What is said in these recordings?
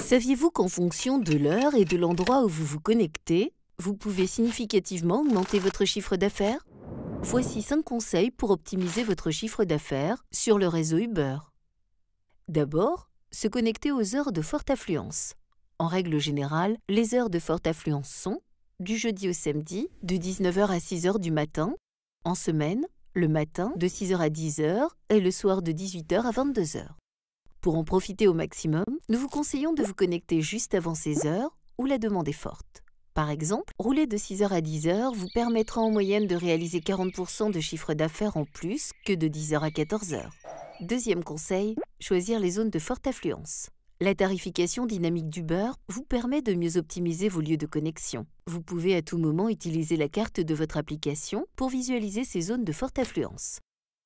Saviez-vous qu'en fonction de l'heure et de l'endroit où vous vous connectez, vous pouvez significativement augmenter votre chiffre d'affaires? Voici 5 conseils pour optimiser votre chiffre d'affaires sur le réseau Uber. D'abord, se connecter aux heures de forte affluence. En règle générale, les heures de forte affluence sont du jeudi au samedi, de 19h à 6h du matin, en semaine, le matin de 6h à 10h et le soir de 18h à 22h. Pour en profiter au maximum, nous vous conseillons de vous connecter juste avant ces heures où la demande est forte. Par exemple, rouler de 6h à 10h vous permettra en moyenne de réaliser 40% de chiffre d'affaires en plus que de 10h à 14h. Deuxième conseil, choisir les zones de forte affluence. La tarification dynamique d'Uber vous permet de mieux optimiser vos lieux de connexion. Vous pouvez à tout moment utiliser la carte de votre application pour visualiser ces zones de forte affluence.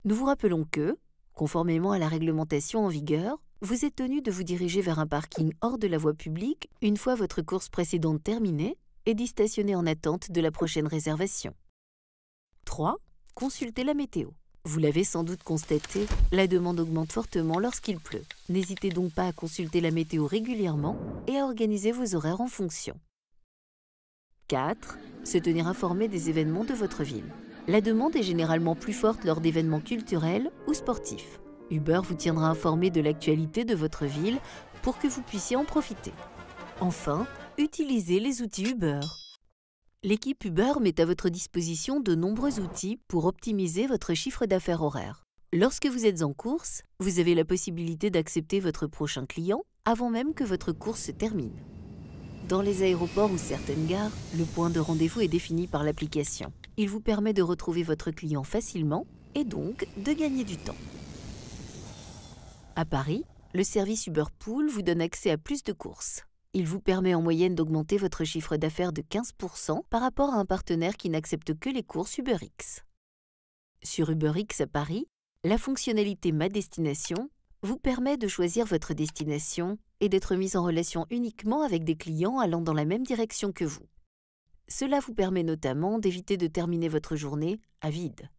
Nous vous rappelons que, conformément à la réglementation en vigueur, vous êtes tenu de vous diriger vers un parking hors de la voie publique une fois votre course précédente terminée et d'y stationner en attente de la prochaine réservation. 3. Consultez la météo. Vous l'avez sans doute constaté, la demande augmente fortement lorsqu'il pleut. N'hésitez donc pas à consulter la météo régulièrement et à organiser vos horaires en fonction. 4. Se tenir informé des événements de votre ville. La demande est généralement plus forte lors d'événements culturels ou sportifs. Uber vous tiendra informé de l'actualité de votre ville pour que vous puissiez en profiter. Enfin, utilisez les outils Uber. L'équipe Uber met à votre disposition de nombreux outils pour optimiser votre chiffre d'affaires horaire. Lorsque vous êtes en course, vous avez la possibilité d'accepter votre prochain client avant même que votre course se termine. Dans les aéroports ou certaines gares, le point de rendez-vous est défini par l'application. Il vous permet de retrouver votre client facilement et donc de gagner du temps. À Paris, le service Uber Pool vous donne accès à plus de courses. Il vous permet en moyenne d'augmenter votre chiffre d'affaires de 15% par rapport à un partenaire qui n'accepte que les courses UberX. Sur UberX à Paris, la fonctionnalité Ma Destination vous permet de choisir votre destination et d'être mis en relation uniquement avec des clients allant dans la même direction que vous. Cela vous permet notamment d'éviter de terminer votre journée à vide.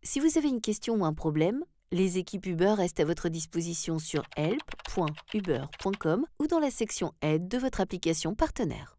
Si vous avez une question ou un problème, les équipes Uber restent à votre disposition sur help.uber.com ou dans la section Aide de votre application partenaire.